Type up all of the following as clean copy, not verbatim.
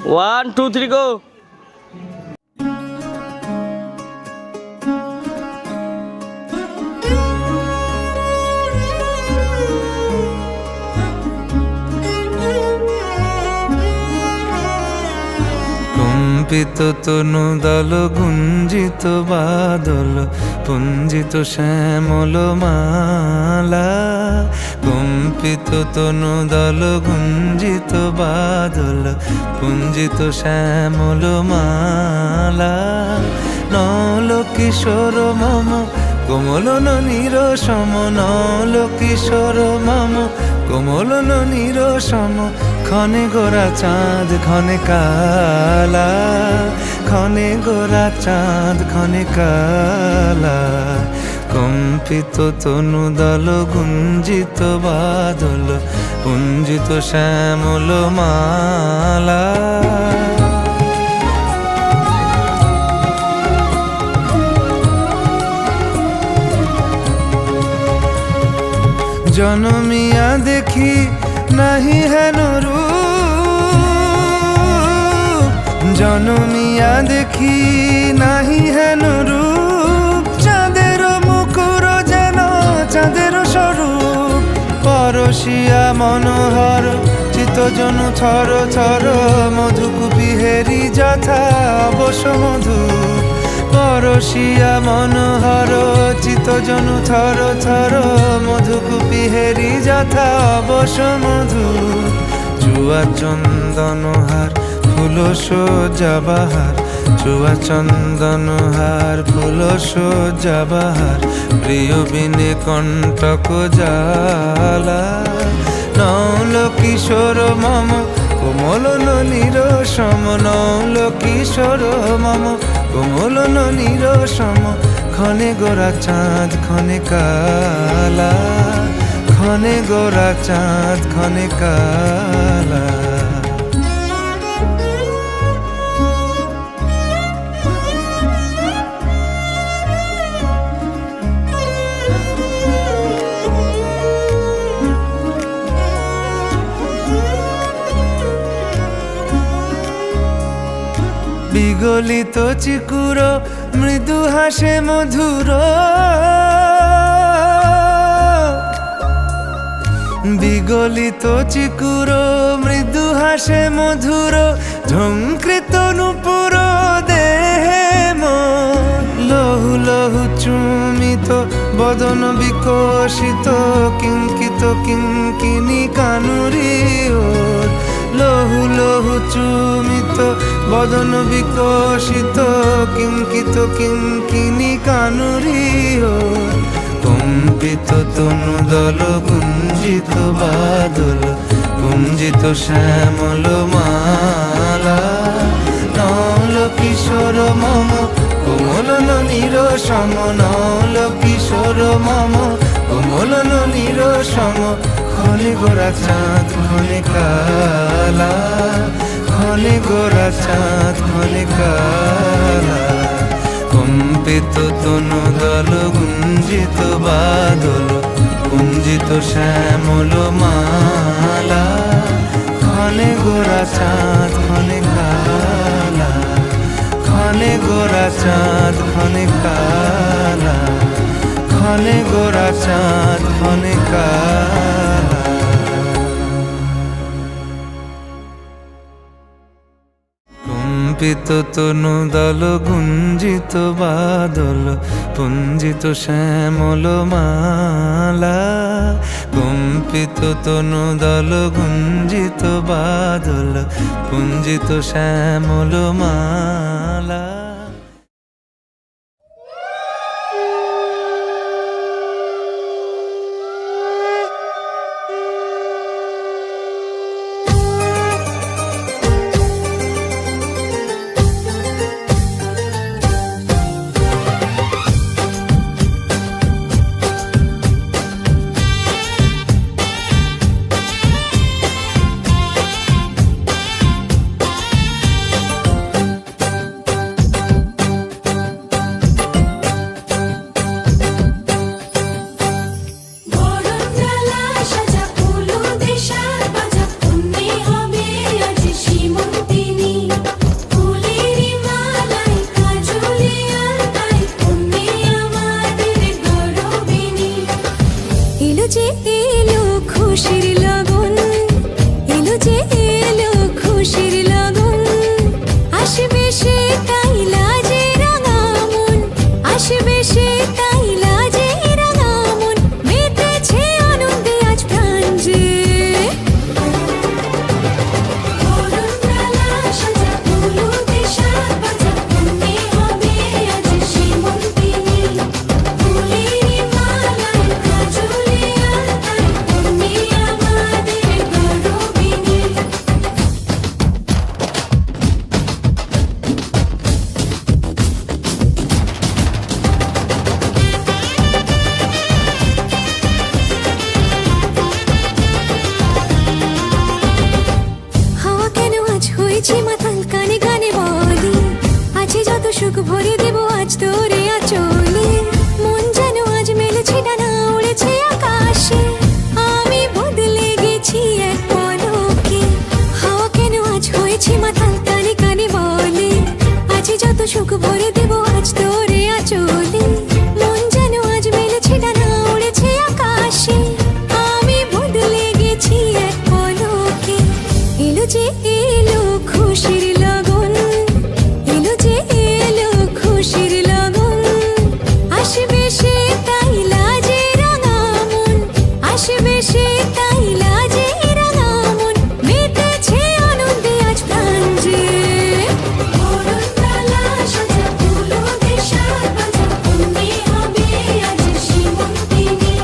1 2 3 go. কম্পিত তনু দল গুঞ্জিত বাদল পুঞ্জিত শ্যামল মালা। কম্পিত তনু দল গুঞ্জিত বাদল পুঞ্জিত শ্যামল মালা। নল কিশোর মম কোমল ননীর সম, নল কিশোর মম কোমল ননীর সম। ক্ষণে গোরা চাঁদ ক্ষণে কালা, ক্ষণে গোরা চাঁদ ক্ষণে কালা। কম্পিত তনু দল গুঞ্জিত বাদল পুঞ্জিত শ্যামল মালা। জনমিয়া দেখি নাহি হেন রূপ, জনমিয়া দেখি নাহি হেন রূপ। চাঁদের মুকুর যেন চাঁদের স্বরূপ, পরশিয়া মনোহর চিত্তজনু থর থর। মধুকুপি হেরি যথা অবশ মধু, পরশিয়া মনোহর চিত্তজনু থর থর। মধুকুপি হেরি যথা অবশ মধু। চুয়া চন্দনহার ফুল সজ্জা বাহার, চুয়া চন্দনহার ফুল সজ্জা বাহার। প্রিয় বিনে কণ্টক জ্বালা। নল কিশোর মম কোমল ননীর সম, নল কিশোর মম কোমল ননীর সম। ক্ষণে গোরা চাঁদ ক্ষণে কালা, ক্ষণে গোরা চাঁদ ক্ষণে কালা। বিগলিত চিকুর মৃদু হাসে মধুর, বিগলিত চিকুর মৃদু হাসে মধুর। ঝঙ্কৃত নূপুর দেহে মন, লহু লহু চুমিত বদন বিকশিত। কিঙ্কিত কিঙ্কিনি কানুরি ওর, লহু লহু চুমিত বদন বিকশিত। কিঙ্কিত কিঙ্কিনি কানুরি ওর। কম্পিত তনু দল গুঞ্জিত বাদল গুঞ্জিত শ্যামল মালা। নল কিশোর মম কোমল ননীর সম, নল কিশোর মম কোমল ননীর সম। ক্ষণে গোরা চাঁদ ক্ষণে কালা, ক্ষণে গোরা চাঁদ ক্ষণে কালা। কম্পিত তনু দল গুঞ্জিত বাদল গুঞ্জিত শ্যামল মালা। ক্ষণে গোরা চাঁদ ক্ষণে কালা, ক্ষণে গোরা চাঁদ ক্ষণে কালা, ক্ষণে গোরা চাঁদ ক্ষণে কালা। কম্পিত তনু দল গুঞ্জিত বাদল পুঞ্জিত শ্যামল মালা। কম্পিত তনু দল গুঞ্জিত বাদল পুঞ্জিত শ্যামল মালা। সুখ ভরে দেব আজ তোরে আঁচলে। মন যেন আজ মেলেছে ডানা, উড়েছে আকাশে। আমি বদলে গেছি এক পলকে। এলো যে এলো খুশির লগন, এলো যে এলো খুশির লগন। আসবে সে তাই লাজে রাঙা মন, আসবে সে তাই লাজে রাঙা মন। মেতেছে আনন্দে আজ প্রাণ যে। বরণডালা সাজা ফুলো দিয়ে সাজ বাজা, অমনি হবে আজ সীমন্তিনী।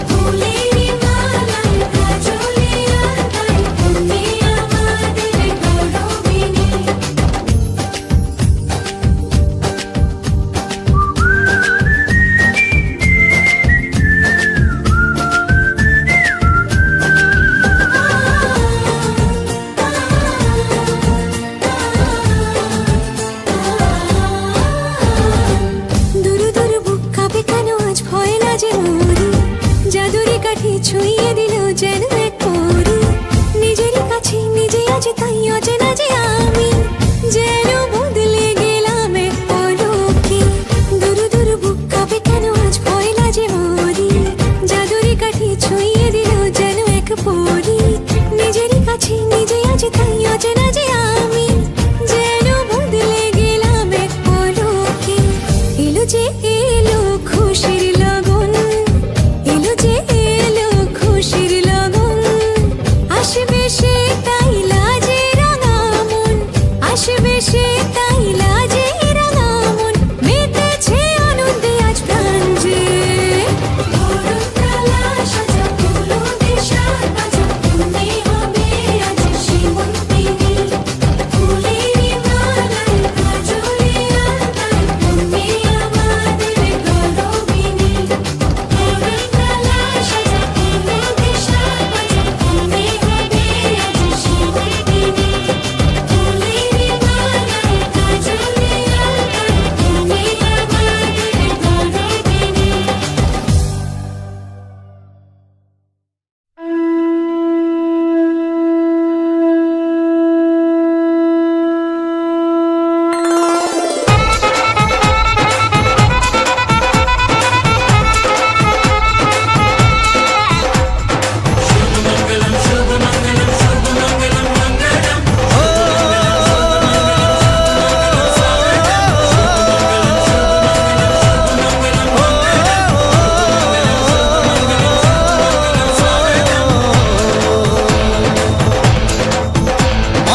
ফুলেরই মালায় কাজলে আলতায়, অমনি আমাদের গৌরবিনী। দুরু দুরু বুক কাঁপে কেন আজ ভয় লাজে মরি। জাদুরি কাঠি ছুঁয়ে দিল যেন এক পরি। নিজেরই কাছে নিজে আজ তাই অচেনা যে আমি, যেন বদলে গেলাম এক পলকে। দুরু দুরু বুক কাঁপে কেন আজ ভয় লাজে মরি। জাদুরি কাঠি ছুঁয়ে দিল যেন এক পরি। নিজেরই কাছে নিজে আজ তাই অচেনা যে আমি, যেন বদলে গেলাম এক পলকে। এলো যে এলো খুশির লগন, এলো যে এলো খুশির লগন। আসবে সে তাই লাজে রাঙা মন, আসবে সে তাই লাজে রাঙা মন। মেতেছে আনন্দে আজ প্রাণ যে। বরণডালা সাজা ফুলো দিয়ে সাজ বাজা, অমনি হবে আজ সীমন্তিনী। ফুলেরই মালায় কাজলে আলতায়, অমনি আমাদের গৌরবিনী। বরণডালা সাজা ফুলো দিয়ে সাজ বাজা, অমনি হবে আজ সীমন্তিনী। ফুলেরই মালায় কাজলে আলতায়, অমনি আমাদের গৌরবিনী।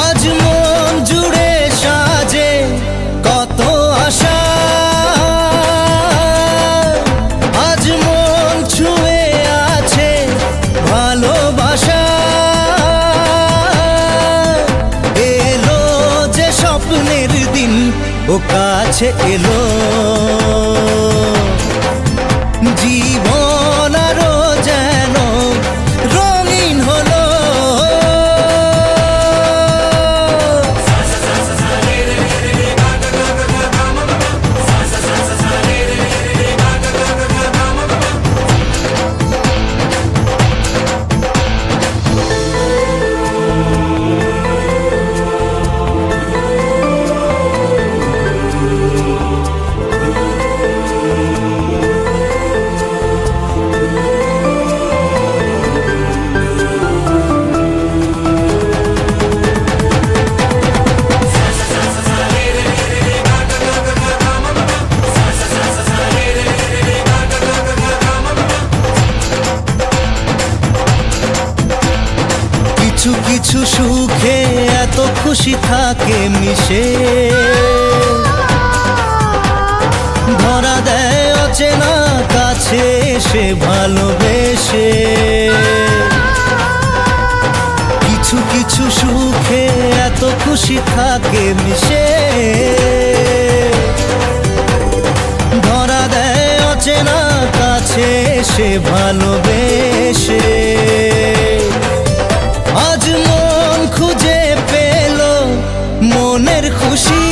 আজ মন জুড়ে সাজে কত আশা, আজ মন ছুঁয়ে আছে ভালোবাসা। এলো যে স্বপ্নের দিন, ও কাছে এলো। জীবন আরো যেন রঙিন হলো। কিছু কিছু সুখে এত খুশি থাকে মিশে, ধরা দেয় অচেনা কাছে এসে ভালোবেসে। কিছু কিছু সুখে এত খুশি থাকে মিশে, ধরা দেয় অচেনা কাছে এসে ভালোবেসে। আজ মন খুঁজে পেল মনের খুশি,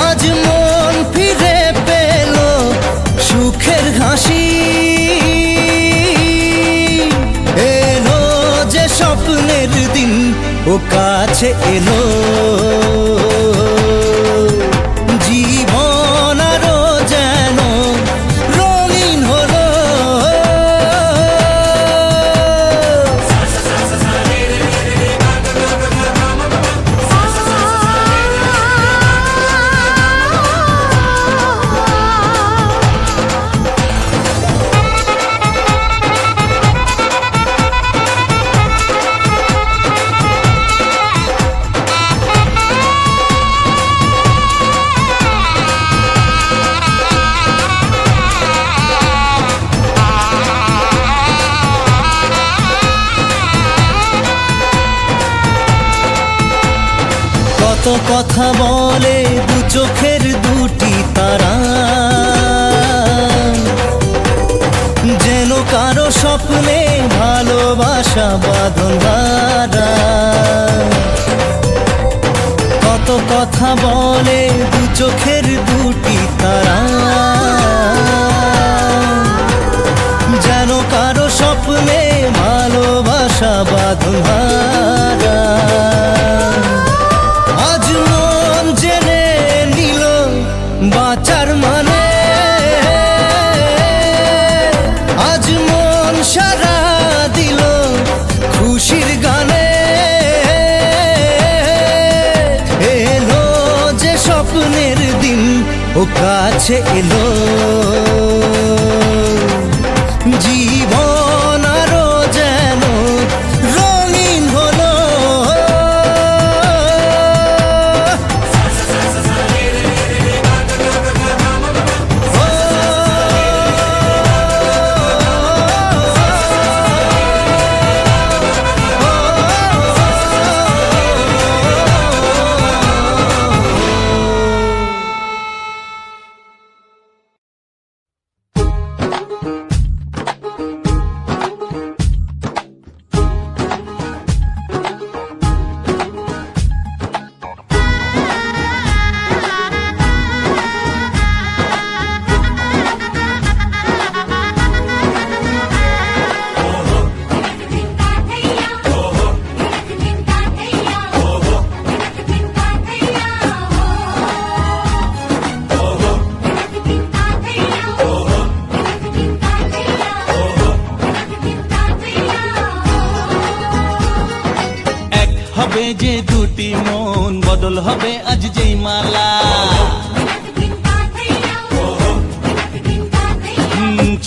আজ মন ফিরে পেল সুখের হাসি। এলো যে স্বপ্ন স্বপ্নের দিন ও কাছে এলো জীবন আরো যেন রঙিন হলো কত কথা বলে দু চোখের দুটি তারা যেন কারো স্বপ্নে ভালোবাসা বাঁধন হারা কত কথা বলে দু চোখের দুটি তারা যেন কারো স্বপ্নে ভালোবাসা বাঁধন হারা আজ মন জেনে নিল বাঁচার মানে আজ মন সারা দিল খুশির গানে এলো যে স্বপ্নের দিন ও কাছে এলো জীবন আরো যেন রঙিন হলো হবে যে দুটি মন বদল হবে আজ যেই মালা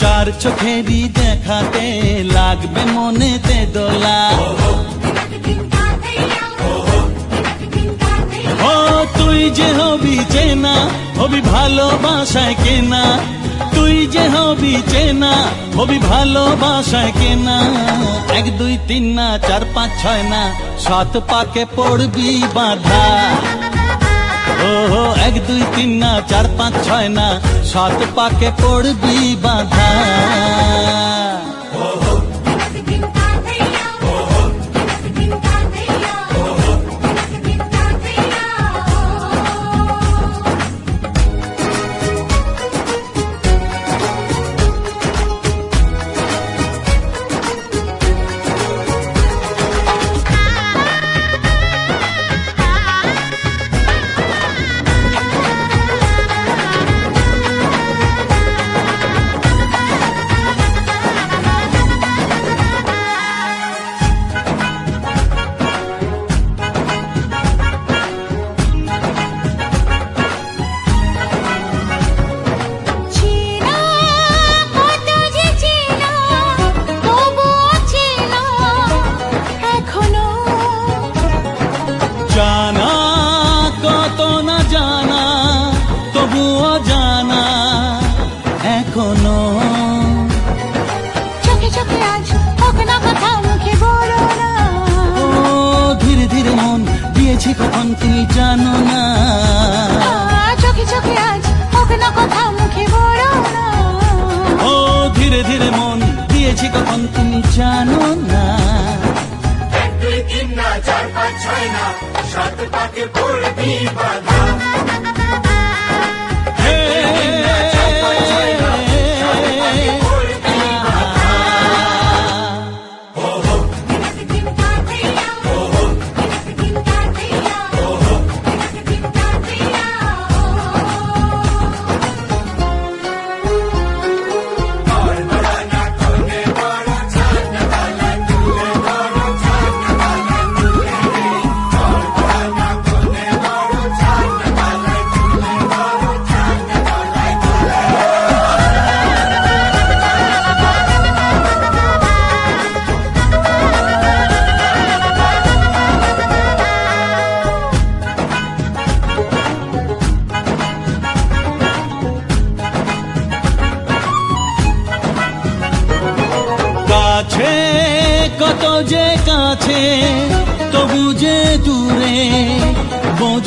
চার চোখেরই দেখাতে লাগবে মনেতে দোলা ও তুই যে হবি চেনা হবি ভালোবাসায় কেনা তুই যে হবি চেনা হবি ভালোবাসায় কেনা 1 2 3 না 4 5 6 না 7 পাকে পড়বি বাঁধা ও 1 2 3 না 4 5 6 না 7 পাকে পড়বি বাঁধা জানা কত না জানা তবুও জানা এখনো চোখে চোখে আজ হোক না কথা মুখে বলো না ও ধীরে ধীরে মন দিয়েছি কখন তুমি জানো না চোখে চোখে আজ হোক না কথা মুখে বলো না ও ধীরে ধীরে মন দিয়েছি কখন তুমি জানো না 1 2 3 না 4 5 6 না 7 পাকে পড়বি বাঁধা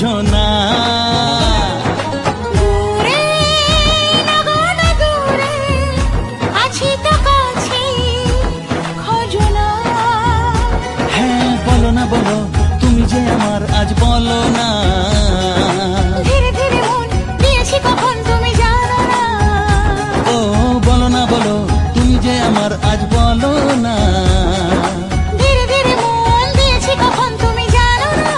বোঝো না। দূরে না গো না দূরে, আছি তো কাছে, খোঁজো না। হ্যাঁ বলো না বলো, তুমি যে আমার আজ বলো না। ধীরে ধীরে মন দিয়েছি কখন তুমি জানো না। ও বলো না বলো, তুমি যে আমার আজ বলো না। ধীরে ধীরে মন দিয়েছি কখন তুমি জানো না।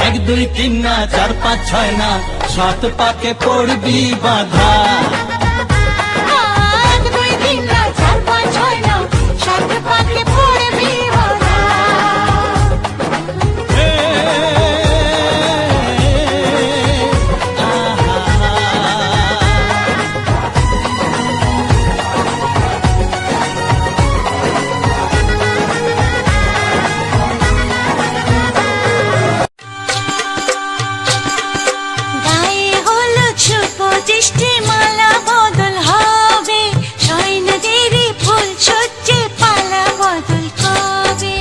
1 2 3 না 4 5 6 না, 7 পাকে পড়বি বাধা। 1 2 3 না 4 5 6 না, 7 পাকে পড়বি বাধা। হে, আহা। গায়ে হলুদ শুভ দৃষ্টি মালা বদল হবে, সৈন্যদেরই ফুল সজ্জে পালা বদল কবে।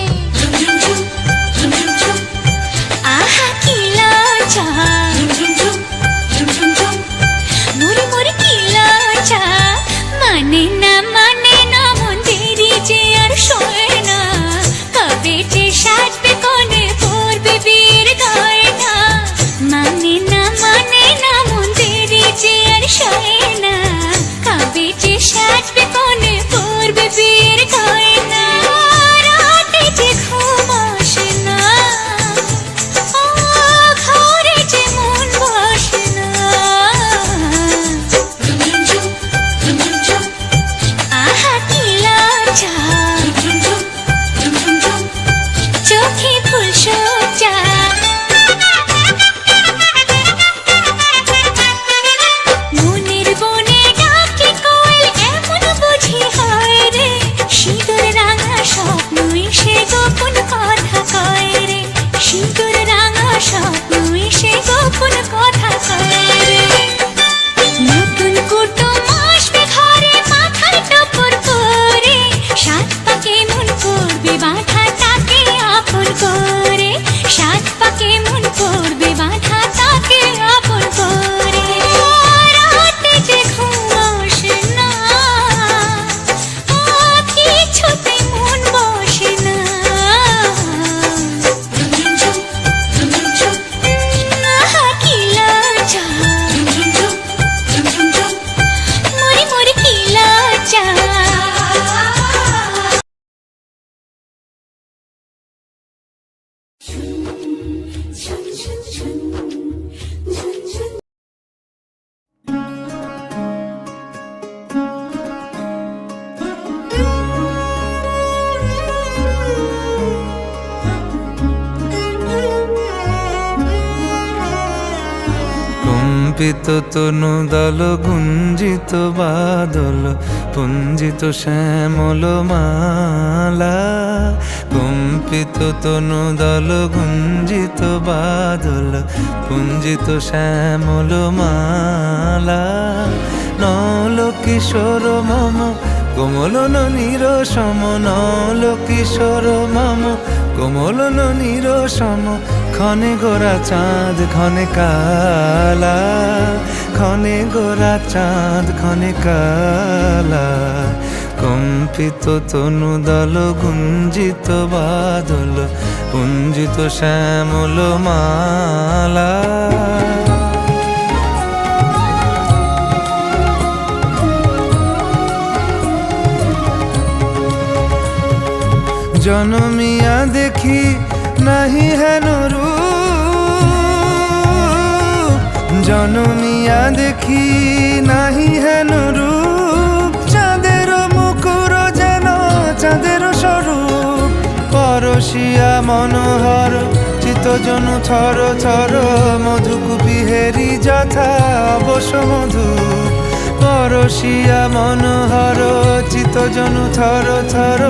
আহা কি লজ্জা, মুড়ি মুড়ি কি লজ্জা, মানে না মন দেরি যে আর সয় না। কবে যে সাজবে কোণে পড়বে বীর গয়না, মানে না মন দেরি যে আর সয় না। কবে যে সাজবে কোণে পড়বে বীর গয়না, রাতে যে ঘুম আসে না, ও ঘরে যে মন বসে না। আহা কি লজ্জা, চোখে ফুল সজ্জা। মনের বনে ডাকে কোয়েল এমন বুঝি হয় রে, সিঁদুর রাঙা স্বপ্নই সে গোপন কথা কয় রে, সিঁদুর রাঙা স্বপ্নই সে গোপন কথা কয় রে। নতুন কুটুম আসবে ঘরে মাথায় টপর করে, 7 পাকে মন করবে বাঁধা তাকে আপন করে, 7 পাকে মন করবে বাঁধা তাকে আপন করে। রাতে যে ঘুম আসে না, কিছুতে মন বসে না। আহা কি লজ্জা, মরি মরি কি লজ্জা। কম্পিত তনু দল গুঞ্জিত বাদল, পুঞ্জিত শ্যামল মালা। কম্পিত তনু দল গুঞ্জিত বাদল, পুঞ্জিত শ্যামল মালা। নল কিশোর মম কোমল নীর সম, নল কিশোর মম কোমল নীর সম। ক্ষণে গোরা চাঁদ ক্ষণে কালা, ক্ষণে গোরা চাঁদ ক্ষণে কালা। কম্পিত তনু দল গুঞ্জিত বাদল, পুঞ্জিত শ্যামল মালা। জনমিয়া দেখি নাহি হেন রূপ, জনমিয়া দেখি নাহি হেন রূপ। চাঁদের মুকুর যেন চাঁদের স্বরূপ, পরশিয়া মনোহর চিত্তজনু থর থর। মধুকুপি হেরি যথা অবশ মধু, পরশিয়া মনোহর চিত্তজনু থর থর।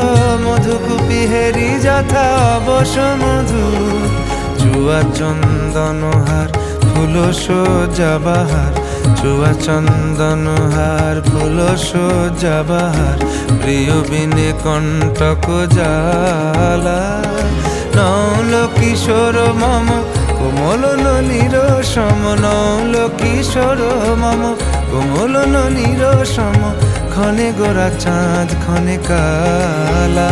মধুকুপি হেরি যথা অবশ মধু। চুয়া চন্দনহার ফুল সজ্জা বাহার, চুয়া চন্দনহার ফুল সজ্জা বাহার। প্রিয় বিনে কণ্টক জালা, নল কিশোর মম কোমল ননীর সম নৌল কিশোর মম কোমল ননীর সম ক্ষণে গোরা চাঁদ ক্ষণে কালা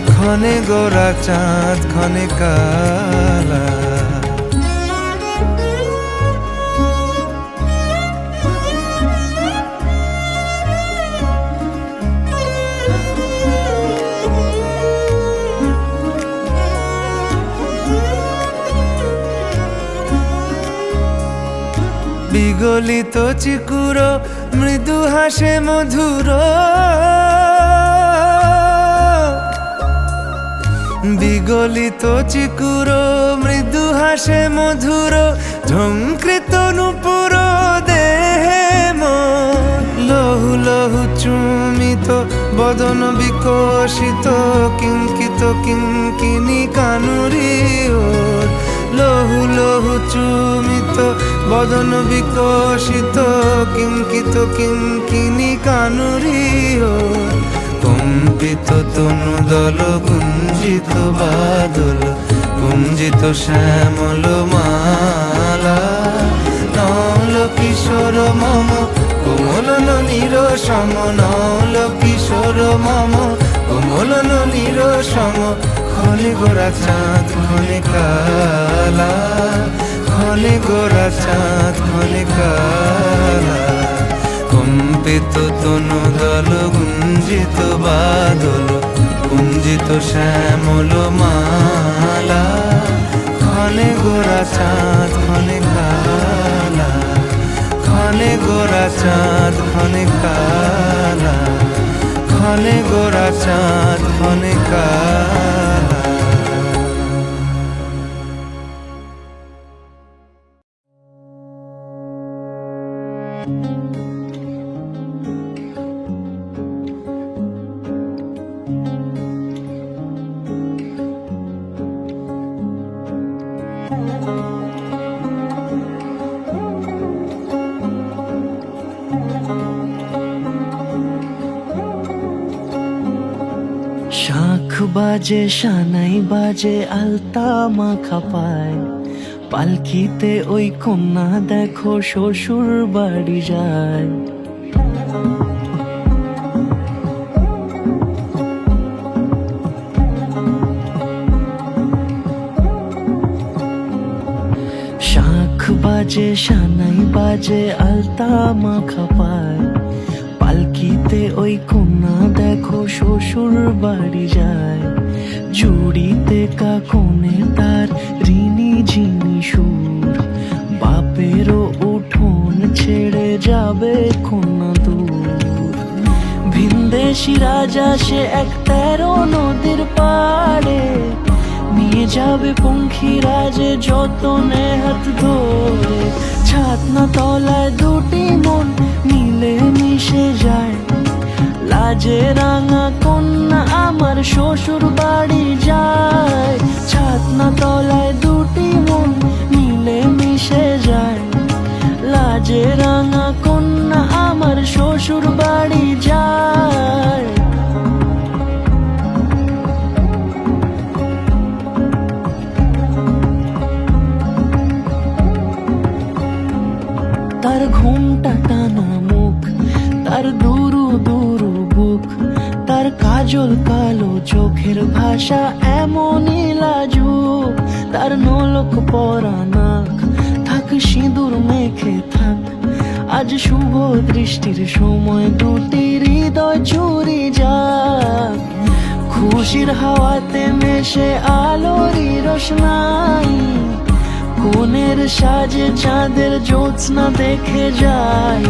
ক্ষণে গোরা চাঁদ ক্ষণে কালা বিগলিত চিকুর মৃদু হাসে মধুর বিগলিত চিকুর মৃদু হাসে মধুর ঝঙ্কৃত নূপুর দেহে মন লহু লহু চুমিত বদন বিকশিত কিঙ্কিত কিঙ্কিনি কানুরি ওর লহু লহু চুমিত বদন বিকশিত কিঙ্কিত কিঙ্কিনি কানুরি ওর কম্পিত তনু দল কুঞ্জিত বাদল কুঞ্জিত শ্যামল মালা নল কিশোর মম কোমল ননীর সম নল কিশোর মম কোমল ননীর সম ক্ষণে গোরা চাঁদ ক্ষণে কালা ক্ষণে গোরা চাঁদ ক্ষণে কালা কম্পিত তনু দল গুঞ্জিত বাদল কুঞ্জিত শ্যামল মালা ক্ষণে গোরা চাঁদ ক্ষণে কালা ক্ষণে গোরা চাঁদ ক্ষণে কালা ক্ষণে গোরা চাঁদ ক্ষণে কালা শাঁখ বাজে সানাই বাজে আলতা মাখা পায় পালকিতে ওই কন্যা দেখো শ্বশুর বাড়ি যায় শাঁখ বাজে সানাই বাজে আলতা মাখা পায় পালকিতে ওই কন্যা দেখো শ্বশুর বাড়ি যায় জুড়িতে কাকনে তার ঋণী ঝিনি সুর বাপেরও উঠোন ছেড়ে যাবে কন্যা দূর ভিনদেশি রাজা সে এক 13 নদীর পাড়ে নিয়ে যাবে পঙ্খী রাজে যতনে হাত ধরে ছাতনা তলায় দুটি মন মিলে মিশে যায় লাজে রাঙা কন্যা আমার শ্বশুর বাড়ি যায় ছাতনা তলায় দুটি মন মিলে মিশে যায় লাজে রাঙা কন্যা আমার শ্বশুর বাড়ি যায় তার ঘুমটা টানা মুখ তার দুরু দুরু বুক তার কাজল কালো চোখের ভাষা এমনই লাজুক তার নলক পরা নাক থাক সিঁদুর মেখে থাক আজ শুভ দৃষ্টির সময় দুটি হৃদয় চুরি যাক খুশির হাওয়াতে মেশে আলোরই রোশনাই কোণের সাজে চাঁদের জ্যোৎস্না দেখে যাই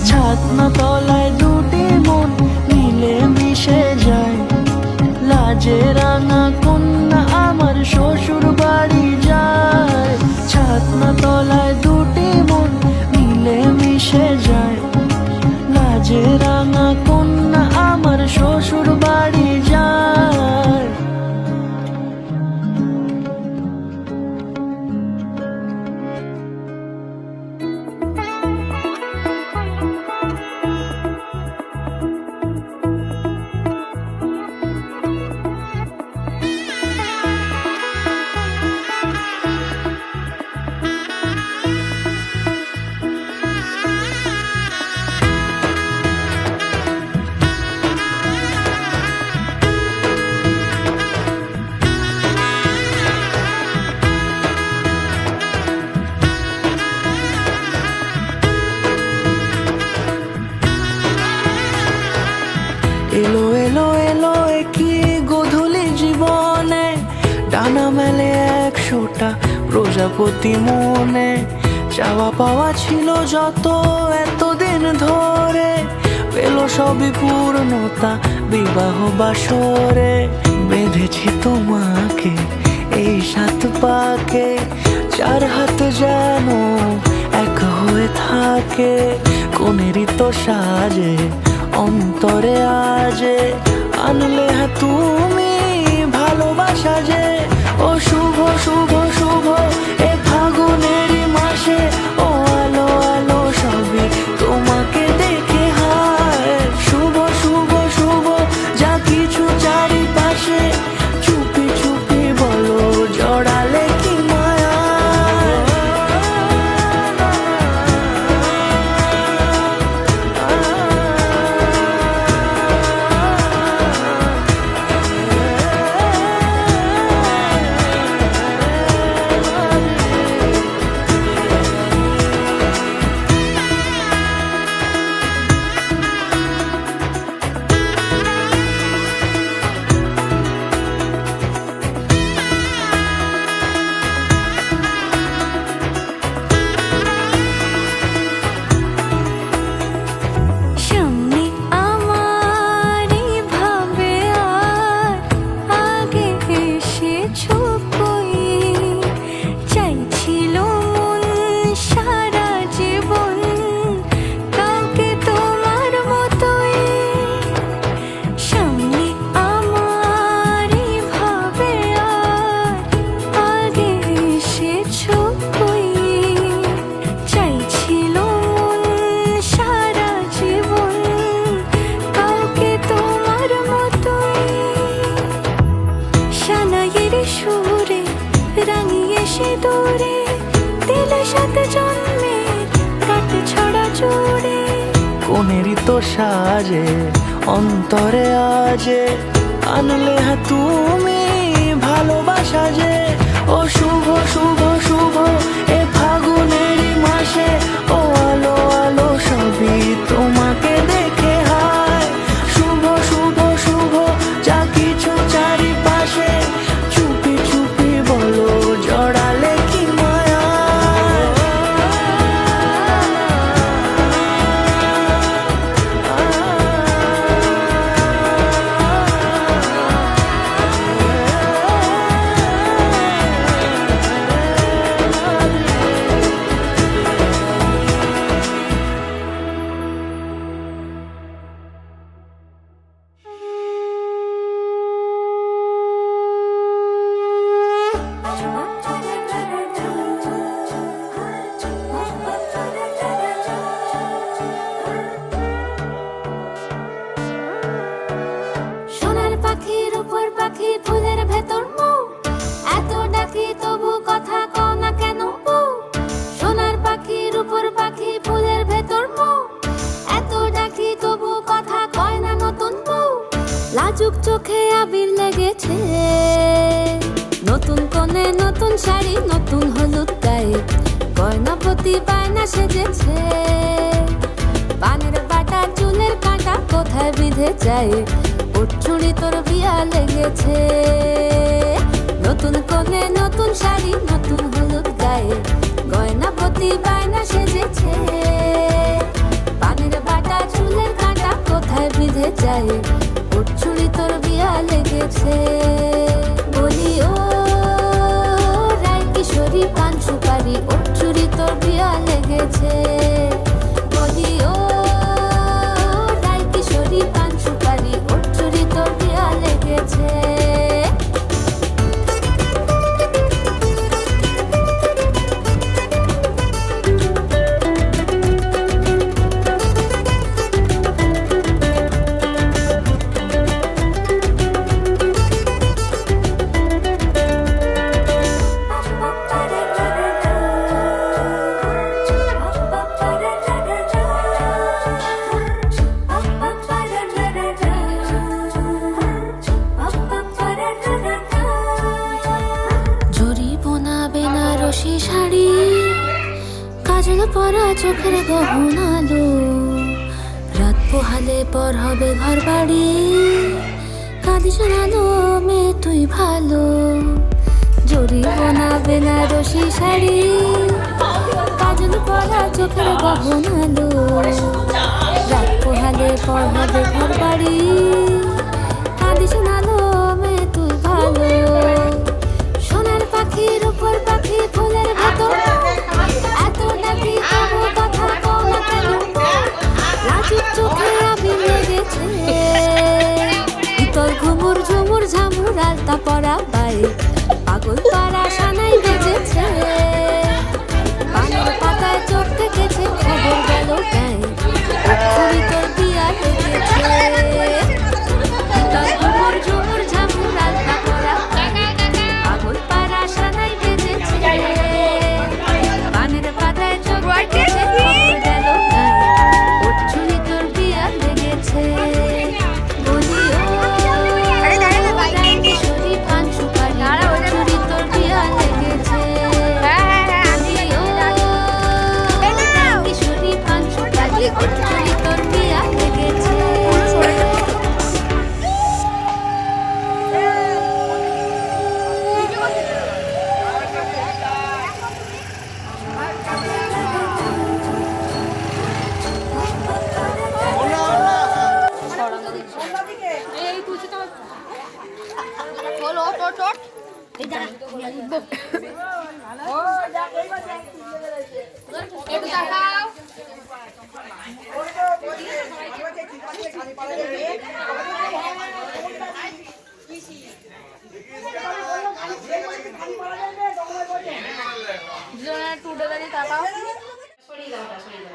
ছাতনা তলায় দুটি মন মিলে মিশে যায় লাজে রাঙা কন্যা আমার শ্বশুর বাড়ি যায় ছাতনা তলায় দুটি মন মিলে মিশে যায় লাজে রাঙা কন্যা আমার শ্বশুর বাড়ি যায় ডানা মেলে 100টা প্রজাপতি মনে, চাওয়া পাওয়া ছিল যত এতদিন ধরে, পেল সবই পূর্ণতা বিবাহ বাসরে। বেঁধেছি তোমাকে এই 7 পাকে, 4 হাত যেন এক হয়ে থাকে। কোনেরই তো সাজে অন্তরে আজে, আনলে হ্যাঁ তুমি ভালোবাসা যে। ও শুভ শুভ শুভ এ ফাগুনেরই মাসে, ও আলো আলো সবই তোমাকে দেখে হায়। শুভ শুভ শুভ যা কিছু চারিপাশে, চুপি চুপি বলো জড়ালে কি মায়া। সামনে আমার ভাবে আর আগে এসেছো কই, চাইছিল মন সারা জীবন কাউকে তোমার মতোই। সামনে আমার ভাবে আর আগে এসেছো কই, চাইছিল মন সারা জীবন কাউকে তোমার মতোই। সানাইয়ের সুরে রাঙিয়ে সে দূরে, দিলে 7 জন্মের কাট ছড়া জোড়ে। কোনেরই তো সাজে অন্তরে আজে, আনলে হ্যাঁ তুমি ভালোবাসা যে। ও শুভ শুভ শুভ এ ফাগুনেরই মাসে, ও আলো আলো সবই তোমাকে দেখে হায়। শুভ শুভ শুভ যা কিছু চারিপাশে, চুপি চুপি বলো জড়ালে কি মায়া। সোনার পাখির উপর পাখি ফুলের ভেতর মৌ, এত ডাকি তবু কথা কও না কেন বউ। সোনার পাখির উপর পাখি ফুলের ভেতর মৌ, এত ডাকি তবু কথা কয় না নতুন বউ। লাজুক চোখে আবির লেগেছে, নতুন কোণে নতুন শাড়ি নতুন হলুদ গায়ে, গয়নাপতি বায়না সেজেছে। পানের বাটা চুলের কাঁটা কোথায় বিঁধে যায়, উঠছুড়ি তোর বিয়া লেগেছে। নতুন কোণে নতুন শাড়ি নতুন হলুদ গায়ে, গয়নাপতি বায়না সেজেছে। পানের বাটা চুলের কাঁটা কোথায় বিঁধে যায়, উঠছুড়ি তোর বিয়া লেগেছে। বলি ও রায় কিশোরী পান সুপারি, উঠছুড়ি তোর বিয়া লেগেছে। বলি ও রায় কিশোরী পান সুপারি, উঠছুড়ি তোর বিয়া লেগেছে। বেনারসি শাড়ি, কাজল পরা চোখের গহন আলো, রাত পোহালে পর হবে ঘর বাড়ি, কাঁদিস না মেয়ে তুই ভালো। বেনারসি শাড়ি কাজল পরা চোখের গহনালো রাত পোহালে পড়াবে ঘর বাড়ি কাঁদি শোনালো মে তুই ভালো সোনার পাখির উপর পাখি ফুলের ভেতর এত নাকি তবু কথা কও না কেন লাজুক চোখে আবির লেগেছে তোর ঘুমুর ঝুমুর ঝামুর আলতা পরা বাই পাগল পাড়া সানাই বেজেছে পানের পাতায় চোখ থেকেছে খবর গেল গায়ে ছবি তোর বিয়া লেগেছে তোর ঘুমুর ঝুমুর ঝামুর আলতা পরা পাগল পাড়া সানাই বেজেছে পানের পাতায় চোখ থেকেছে খবর গেল গায়ে ছবি তোর বিয়া লেগেছে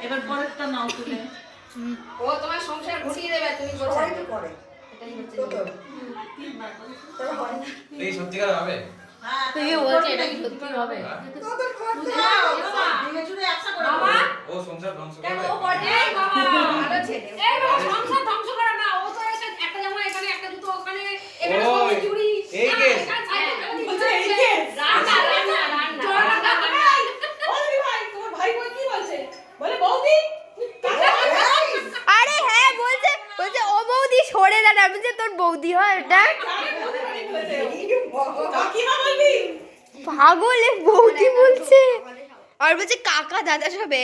এবার পরেরটা নাও তুলে ও তোমার সংসার ঘুরিয়ে দেবে তুমি সবাই তো করে এটাই হচ্ছে এই সত্যিকার হবে তুই বলছিস এটা কি সত্যি হবে ও সংসার ধ্বংস কেন করবে ও করে বাবা ভালো ছেলে এই বাবা সংসার ধ্বংস করে না ও তো এসে একটা জামা এখানে একটা জুতো ওখানে এখানে সব চুড়ি এই কেস বলছে এই কেস রান্না ওরে ভাই তোমার ভাই কই কি বলছে বলে বৌদি আরে হ্যাঁ বলছে বলছে ও বৌদি সরে দাঁড়া আমি যে তোর বৌদি হয় এটা পাগল এ বৌদি বলছে আর বলছে কাকা দাদা সবে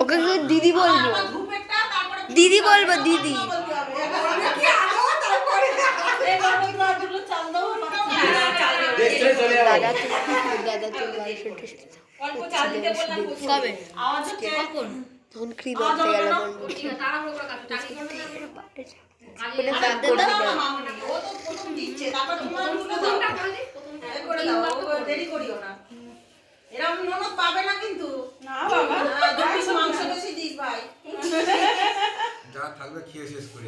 ওকে দিদি বলবো দিদি বলবো দিদি দাদা দাদা তো কবে তখন ক্রিম আনতে গেল এরকম ননদ পাবে না কিন্তু না বাবা মাংস বেশি দিস ভাই যা থাকবে খেয়ে শেষ করি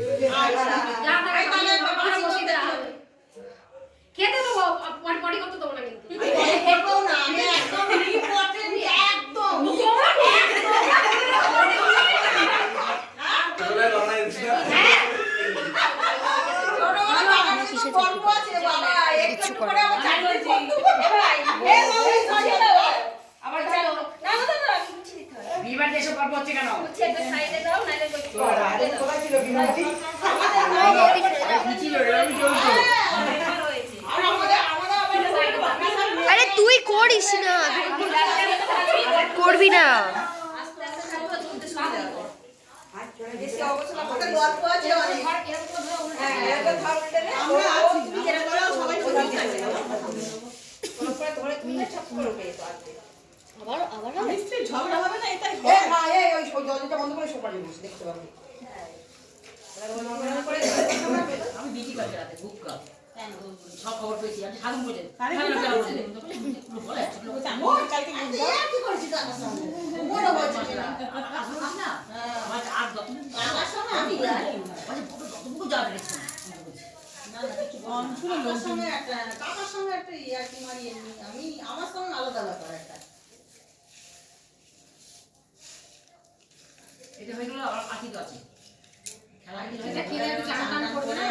খেতে দেবো পটি করতে দেবো না কিন্তু আমি একদম ইম্পর্টেন্ট একদম বিবার দেশে পর্ব হচ্ছে কেন সাইডে দাও নাইলে আরে তুই করিস না করবি না ঝগড়া হবে না এটাই ওই জলটা বন্ধ করে সোপারি বসে দেখতে পাবো আমি বিজি কাজে রাতে গুক্কা সব খবর পেয়েছি আমি সাধন বলে কি করেছিস আমার সঙ্গে বড় হয়েছে না আর আমার সঙ্গে আমি কতটুকু যাবে কাকার সঙ্গে একটা ইয়ার্কি মারিয়ে আমি আমার সঙ্গে আলাদা ব্যাপার একটা এটা হয়ে গেল আমার পাখি তো আছে খেলা কি চান করবে না